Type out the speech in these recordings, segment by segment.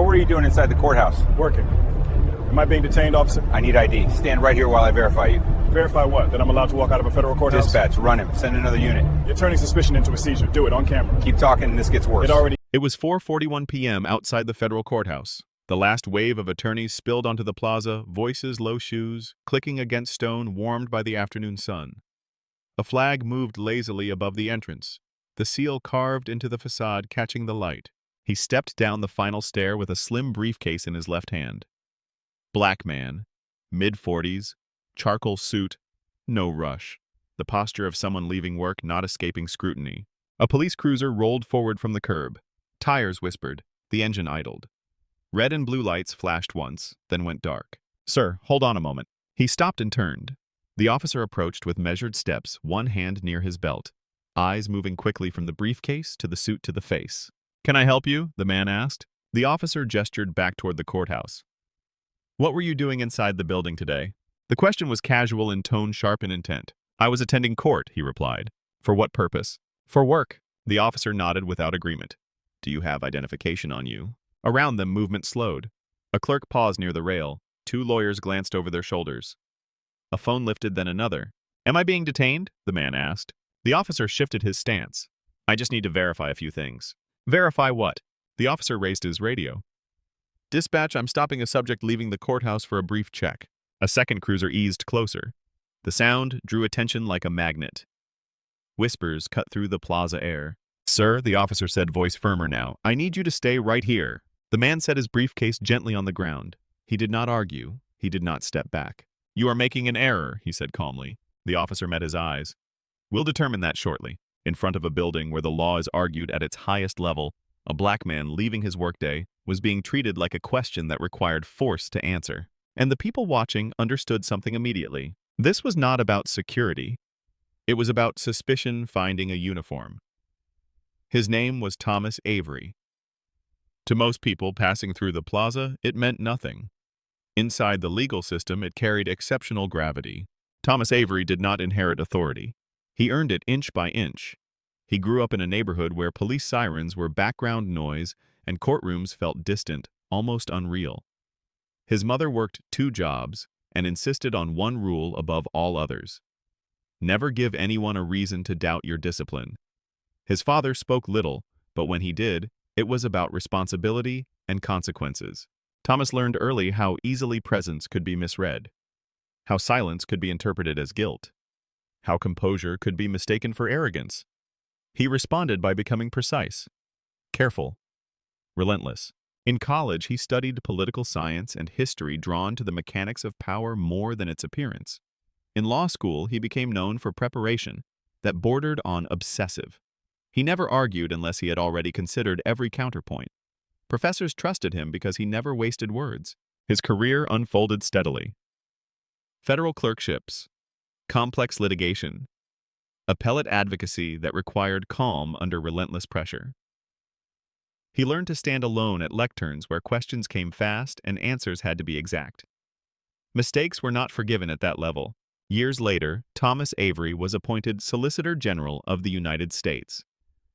What were you doing inside the courthouse? Working. Am I being detained, officer? I need ID. Stand right here while I verify you. Verify what? That I'm allowed to walk out of a federal courthouse? Dispatch, run him. Send another unit. You're turning suspicion into a seizure. Do it on camera. Keep talking and this gets worse. It was 4:41 p.m. outside the federal courthouse. The last wave of attorneys spilled onto the plaza, voices low shoes, clicking against stone warmed by the afternoon sun. A flag moved lazily above the entrance, the seal carved into the facade catching the light. He stepped down the final stair with a slim briefcase in his left hand. Black man, mid-40s, charcoal suit, no rush. The posture of someone leaving work not escaping scrutiny. A police cruiser rolled forward from the curb. Tires whispered. The engine idled. Red and blue lights flashed once, then went dark. "Sir, hold on a moment." He stopped and turned. The officer approached with measured steps, one hand near his belt, eyes moving quickly from the briefcase to the suit to the face. "Can I help you?" the man asked. The officer gestured back toward the courthouse. "What were you doing inside the building today?" The question was casual in tone, sharp in intent. "I was attending court," he replied. "For what purpose?" "For work." The officer nodded without agreement. "Do you have identification on you?" Around them, movement slowed. A clerk paused near the rail. Two lawyers glanced over their shoulders. A phone lifted, then another. "Am I being detained?" the man asked. The officer shifted his stance. "I just need to verify a few things." "Verify what?" The officer raised his radio. "Dispatch, I'm stopping a subject leaving the courthouse for a brief check." A second cruiser eased closer. The sound drew attention like a magnet. Whispers cut through the plaza air. "Sir," the officer said, voice firmer now, "I need you to stay right here." The man set his briefcase gently on the ground. He did not argue. He did not step back. "You are making an error," he said calmly. The officer met his eyes. "We'll determine that shortly." In front of a building where the law is argued at its highest level, a black man leaving his workday was being treated like a question that required force to answer. And the people watching understood something immediately. This was not about security. It was about suspicion finding a uniform. His name was Thomas Avery. To most people passing through the plaza, it meant nothing. Inside the legal system, it carried exceptional gravity. Thomas Avery did not inherit authority. He earned it inch by inch. He grew up in a neighborhood where police sirens were background noise and courtrooms felt distant, almost unreal. His mother worked 2 jobs and insisted on one rule above all others. Never give anyone a reason to doubt your discipline. His father spoke little, but when he did, it was about responsibility and consequences. Thomas learned early how easily presence could be misread, how silence could be interpreted as guilt, how composure could be mistaken for arrogance. He responded by becoming precise, careful, relentless. In college, he studied political science and history drawn to the mechanics of power more than its appearance. In law school, he became known for preparation that bordered on obsessive. He never argued unless he had already considered every counterpoint. Professors trusted him because he never wasted words. His career unfolded steadily. Federal clerkships, complex litigation, appellate advocacy that required calm under relentless pressure. He learned to stand alone at lecterns where questions came fast and answers had to be exact. Mistakes were not forgiven at that level. Years later, Thomas Avery was appointed Solicitor General of the United States,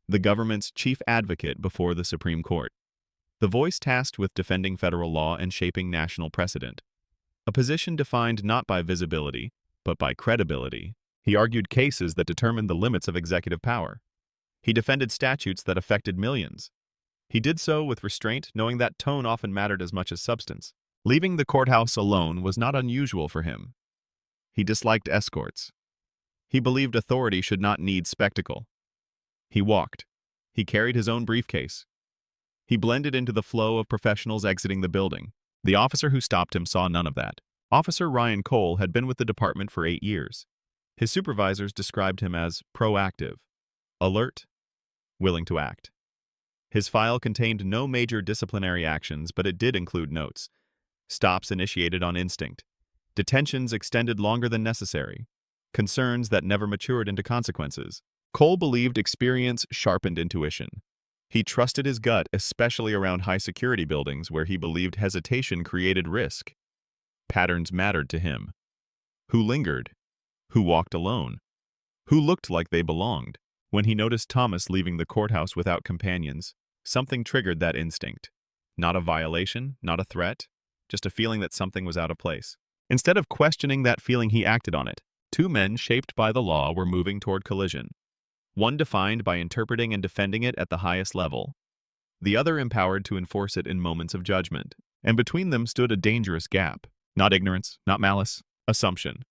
the government's chief advocate before the Supreme Court, the voice tasked with defending federal law and shaping national precedent. A position defined not by visibility, but by credibility. He argued cases that determined the limits of executive power. He defended statutes that affected millions. He did so with restraint, knowing that tone often mattered as much as substance. Leaving the courthouse alone was not unusual for him. He disliked escorts. He believed authority should not need spectacle. He walked. He carried his own briefcase. He blended into the flow of professionals exiting the building. The officer who stopped him saw none of that. Officer Ryan Cole had been with the department for 8 years. His supervisors described him as proactive, alert, willing to act. His file contained no major disciplinary actions, but it did include notes. Stops initiated on instinct. Detentions extended longer than necessary. Concerns that never matured into consequences. Cole believed experience sharpened intuition. He trusted his gut, especially around high-security buildings where he believed hesitation created risk. Patterns mattered to him. Who lingered? Who walked alone? Who looked like they belonged? When he noticed Thomas leaving the courthouse without companions, something triggered that instinct. Not a violation, not a threat, just a feeling that something was out of place. Instead of questioning that feeling, he acted on it. Two men shaped by the law were moving toward collision. One defined by interpreting and defending it at the highest level. The other empowered to enforce it in moments of judgment. And between them stood a dangerous gap. Not ignorance, not malice, assumption.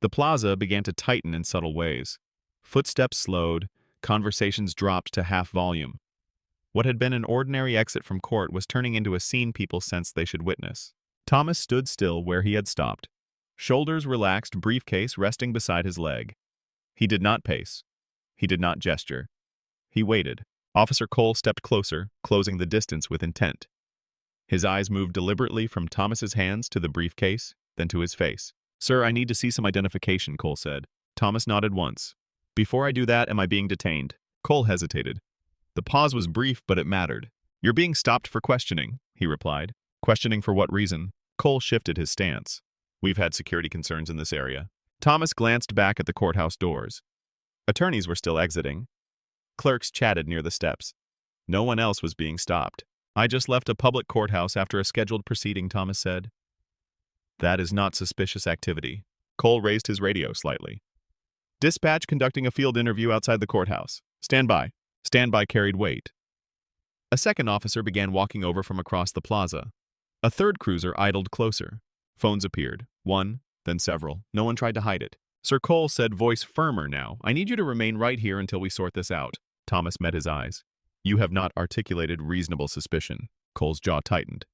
The plaza began to tighten in subtle ways. Footsteps slowed, conversations dropped to half volume. What had been an ordinary exit from court was turning into a scene people sensed they should witness. Thomas stood still where he had stopped. Shoulders relaxed, briefcase resting beside his leg. He did not pace. He did not gesture. He waited. Officer Cole stepped closer, closing the distance with intent. His eyes moved deliberately from Thomas's hands to the briefcase, then to his face. "Sir, I need to see some identification," Cole said. Thomas nodded once. "Before I do that, am I being detained?" Cole hesitated. The pause was brief, but it mattered. "You're being stopped for questioning," he replied. "Questioning for what reason?" Cole shifted his stance. "We've had security concerns in this area." Thomas glanced back at the courthouse doors. Attorneys were still exiting. Clerks chatted near the steps. No one else was being stopped. "I just left a public courthouse after a scheduled proceeding," Thomas said. "That is not suspicious activity." Cole raised his radio slightly. "Dispatch conducting a field interview outside the courthouse. Stand by." Stand by carried weight. A second officer began walking over from across the plaza. A third cruiser idled closer. Phones appeared. One, then several. No one tried to hide it. Sir Cole said, voice firmer now, "I need you to remain right here until we sort this out." Thomas met his eyes. "You have not articulated reasonable suspicion." Cole's jaw tightened.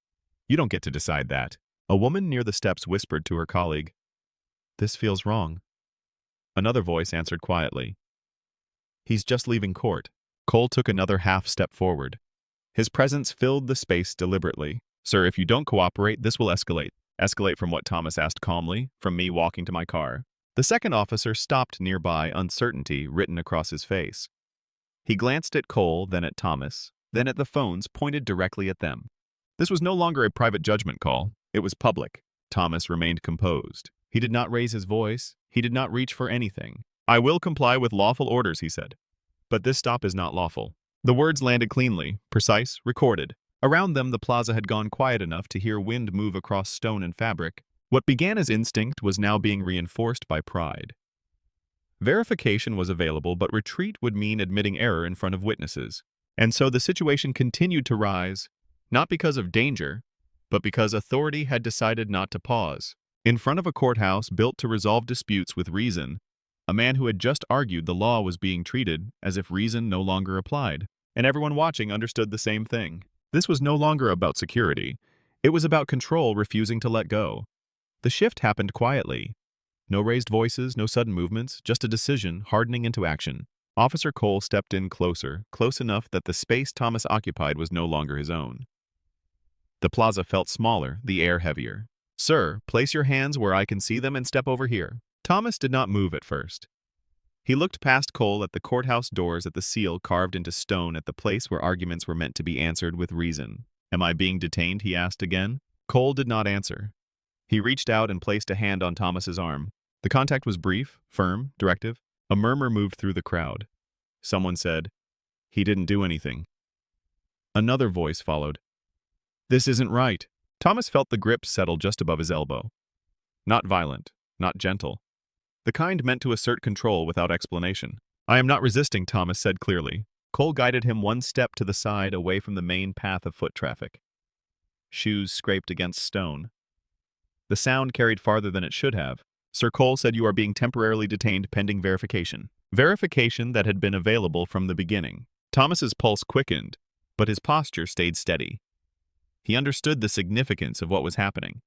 "You don't get to decide that." A woman near the steps whispered to her colleague, "This feels wrong." Another voice answered quietly, "He's just leaving court." Cole took another half step forward. His presence filled the space deliberately. "Sir, if you don't cooperate, this will escalate." "Escalate from what?" Thomas asked calmly. "From me walking to my car." The second officer stopped nearby, uncertainty written across his face. He glanced at Cole, then at Thomas, then at the phones pointed directly at them. This was no longer a private judgment call. It was public. Thomas remained composed. He did not raise his voice. He did not reach for anything. "I will comply with lawful orders," he said. "But this stop is not lawful." The words landed cleanly, precise, recorded. Around them, the plaza had gone quiet enough to hear wind move across stone and fabric. What began as instinct was now being reinforced by pride. Verification was available, but retreat would mean admitting error in front of witnesses. And so the situation continued to rise, not because of danger, but because authority had decided not to pause. In front of a courthouse built to resolve disputes with reason, a man who had just argued the law was being treated as if reason no longer applied. And everyone watching understood the same thing. This was no longer about security. It was about control refusing to let go. The shift happened quietly. No raised voices, no sudden movements, just a decision hardening into action. Officer Cole stepped in closer, close enough that the space Thomas occupied was no longer his own. The plaza felt smaller, the air heavier. "Sir, place your hands where I can see them and step over here." Thomas did not move at first. He looked past Cole at the courthouse doors, at the seal carved into stone at the place where arguments were meant to be answered with reason. "Am I being detained?" he asked again. Cole did not answer. He reached out and placed a hand on Thomas's arm. The contact was brief, firm, directive. A murmur moved through the crowd. Someone said, "He didn't do anything." Another voice followed, "This isn't right." Thomas felt the grip settle just above his elbow. Not violent, not gentle. The kind meant to assert control without explanation. "I am not resisting," Thomas said clearly. Cole guided him one step to the side, away from the main path of foot traffic. Shoes scraped against stone. The sound carried farther than it should have. "Sir Cole said you are being temporarily detained pending verification." Verification that had been available from the beginning. Thomas's pulse quickened, but his posture stayed steady. He understood the significance of what was happening.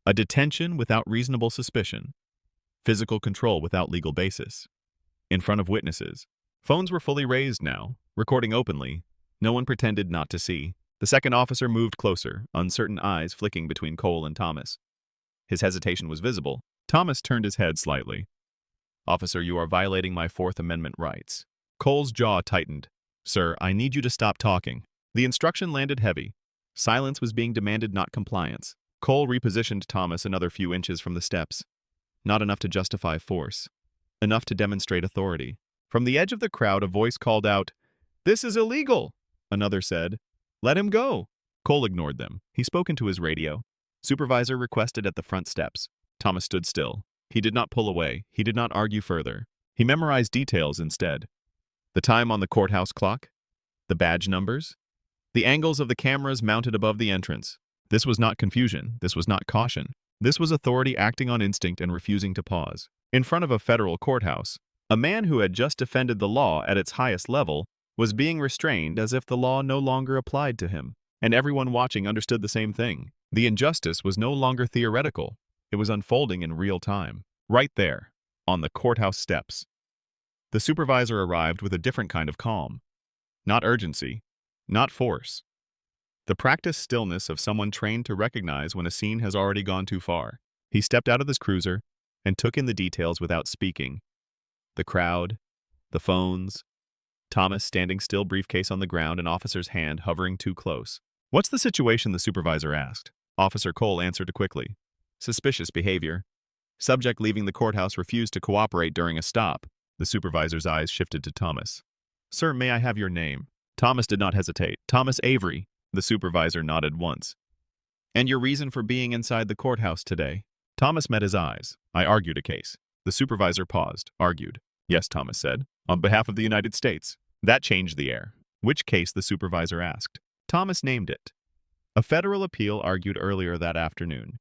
A detention without reasonable suspicion. Physical control without legal basis. In front of witnesses. Phones were fully raised now, recording openly. No one pretended not to see. The second officer moved closer, uncertain eyes flicking between Cole and Thomas. His hesitation was visible. Thomas turned his head slightly. "Officer, you are violating my Fourth Amendment rights." Cole's jaw tightened. "Sir, I need you to stop talking." The instruction landed heavy. Silence was being demanded, not compliance. Cole repositioned Thomas another few inches from the steps. Not enough to justify force. Enough to demonstrate authority. From the edge of the crowd, a voice called out, "This is illegal!" Another said, Let him go. Cole ignored them. He spoke into his radio. Supervisor requested at the front steps. Thomas stood still. He did not pull away. He did not argue further. He memorized details instead. The time on the courthouse clock, the badge numbers, the angles of the cameras mounted above the entrance. This was not confusion. This was not caution. This was authority acting on instinct and refusing to pause. In front of a federal courthouse, a man who had just defended the law at its highest level was being restrained as if the law no longer applied to him. And everyone watching understood the same thing. The injustice was no longer theoretical. It was unfolding in real time. Right there, on the courthouse steps. The supervisor arrived with a different kind of calm. Not urgency, not force. The practiced stillness of someone trained to recognize when a scene has already gone too far. He stepped out of his cruiser and took in the details without speaking. The crowd, the phones, Thomas standing still, briefcase on the ground, an officer's hand hovering too close. "What's the situation?" the supervisor asked. Officer Cole answered quickly. "Suspicious behavior. Subject leaving the courthouse refused to cooperate during a stop." The supervisor's eyes shifted to Thomas. "Sir, may I have your name?" Thomas did not hesitate. "Thomas Avery." The supervisor nodded once. "And your reason for being inside the courthouse today?" Thomas met his eyes. "I argued a case." The supervisor paused. "Argued?" "Yes," Thomas said. "On behalf of the United States." That changed the air. "Which case?" the supervisor asked. Thomas named it. A federal appeal argued earlier that afternoon.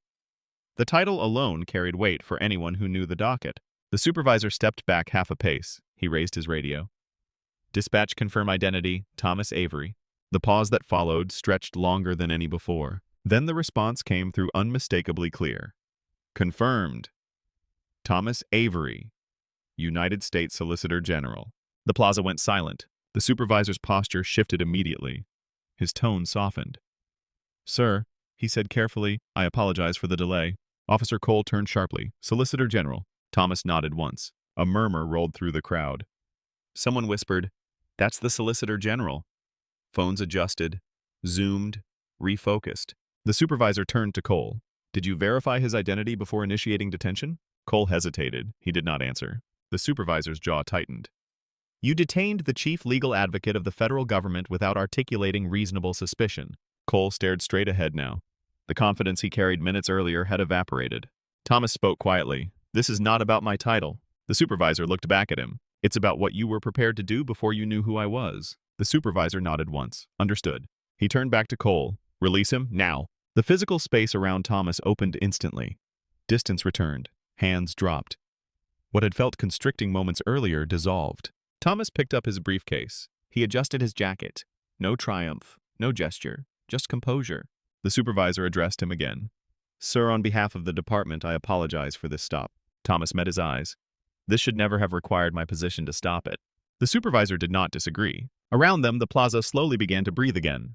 The title alone carried weight for anyone who knew the docket. The supervisor stepped back half a pace. He raised his radio. "Dispatch, confirm identity, Thomas Avery." The pause that followed stretched longer than any before. Then the response came through unmistakably clear. "Confirmed. Thomas Avery, United States Solicitor General." The plaza went silent. The supervisor's posture shifted immediately. His tone softened. "Sir," he said carefully, "I apologize for the delay." Officer Cole turned sharply. "Solicitor General." Thomas nodded once. A murmur rolled through the crowd. Someone whispered, "That's the Solicitor General." Phones adjusted, zoomed, refocused. The supervisor turned to Cole. "Did you verify his identity before initiating detention?" Cole hesitated. He did not answer. The supervisor's jaw tightened. "You detained the chief legal advocate of the federal government without articulating reasonable suspicion." Cole stared straight ahead now. The confidence he carried minutes earlier had evaporated. Thomas spoke quietly. "This is not about my title." The supervisor looked back at him. "It's about what you were prepared to do before you knew who I was." The supervisor nodded once. "Understood." He turned back to Cole. "Release him, now." The physical space around Thomas opened instantly. Distance returned. Hands dropped. What had felt constricting moments earlier dissolved. Thomas picked up his briefcase. He adjusted his jacket. No triumph, no gesture, just composure. The supervisor addressed him again. "Sir, on behalf of the department, I apologize for this stop." Thomas met his eyes. "This should never have required my position to stop it." The supervisor did not disagree. Around them, the plaza slowly began to breathe again.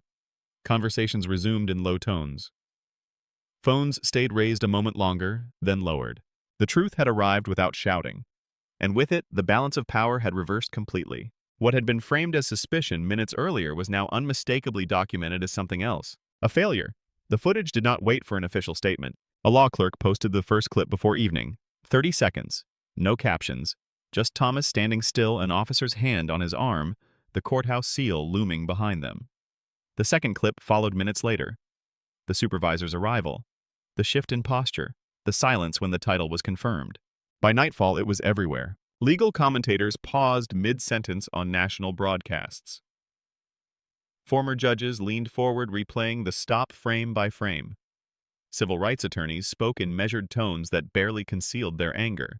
Conversations resumed in low tones. Phones stayed raised a moment longer, then lowered. The truth had arrived without shouting. And with it, the balance of power had reversed completely. What had been framed as suspicion minutes earlier was now unmistakably documented as something else. A failure. The footage did not wait for an official statement. A law clerk posted the first clip before evening. 30 seconds. No captions. Just Thomas standing still, an officer's hand on his arm, the courthouse seal looming behind them. The second clip followed minutes later. The supervisor's arrival. The shift in posture. The silence when the title was confirmed. By nightfall, it was everywhere. Legal commentators paused mid-sentence on national broadcasts. Former judges leaned forward, replaying the stop frame by frame. Civil rights attorneys spoke in measured tones that barely concealed their anger.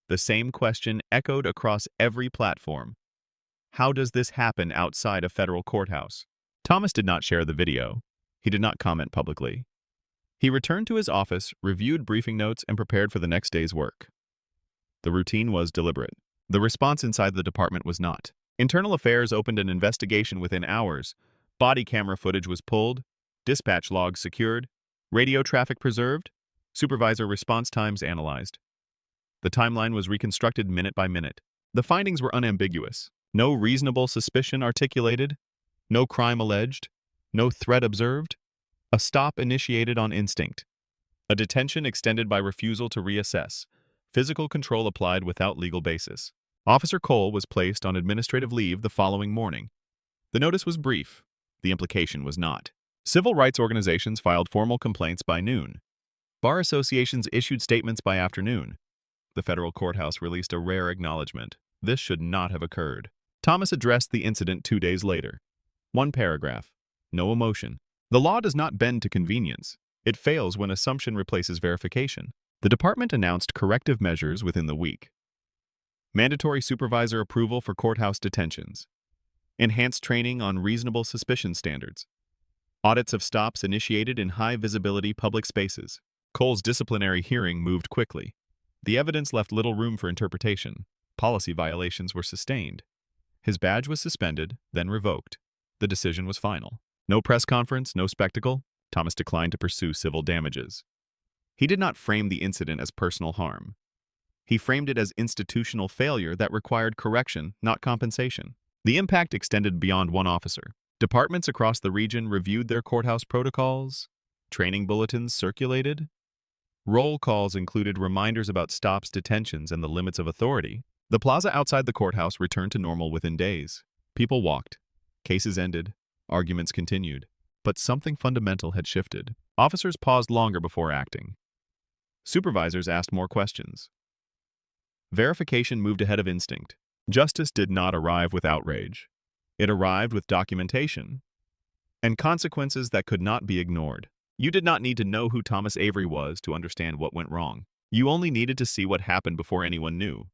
The same question echoed across every platform. How does this happen outside a federal courthouse? Thomas did not share the video. He did not comment publicly. He returned to his office, reviewed briefing notes, and prepared for the next day's work. The routine was deliberate. The response inside the department was not. Internal Affairs opened an investigation within hours. Body camera footage was pulled, dispatch logs secured, radio traffic preserved, supervisor response times analyzed. The timeline was reconstructed minute by minute. The findings were unambiguous. No reasonable suspicion articulated, no crime alleged, no threat observed, a stop initiated on instinct, a detention extended by refusal to reassess, physical control applied without legal basis. Officer Cole was placed on administrative leave the following morning. The notice was brief. The implication was not. Civil rights organizations filed formal complaints by noon. Bar associations issued statements by afternoon. The federal courthouse released a rare acknowledgement. This should not have occurred. Thomas addressed the incident 2 days later. One paragraph. No emotion. The law does not bend to convenience. It fails when assumption replaces verification. The department announced corrective measures within the week. Mandatory supervisor approval for courthouse detentions. Enhanced training on reasonable suspicion standards. Audits of stops initiated in high-visibility public spaces. Cole's disciplinary hearing moved quickly. The evidence left little room for interpretation. Policy violations were sustained. His badge was suspended, then revoked. The decision was final. No press conference, no spectacle. Thomas declined to pursue civil damages. He did not frame the incident as personal harm. He framed it as institutional failure that required correction, not compensation. The impact extended beyond one officer. Departments across the region reviewed their courthouse protocols. Training bulletins circulated. Roll calls included reminders about stops, detentions, and the limits of authority. The plaza outside the courthouse returned to normal within days. People walked. Cases ended. Arguments continued. But something fundamental had shifted. Officers paused longer before acting. Supervisors asked more questions. Verification moved ahead of instinct. Justice did not arrive with outrage. It arrived with documentation and consequences that could not be ignored. You did not need to know who Thomas Avery was to understand what went wrong. You only needed to see what happened before anyone knew.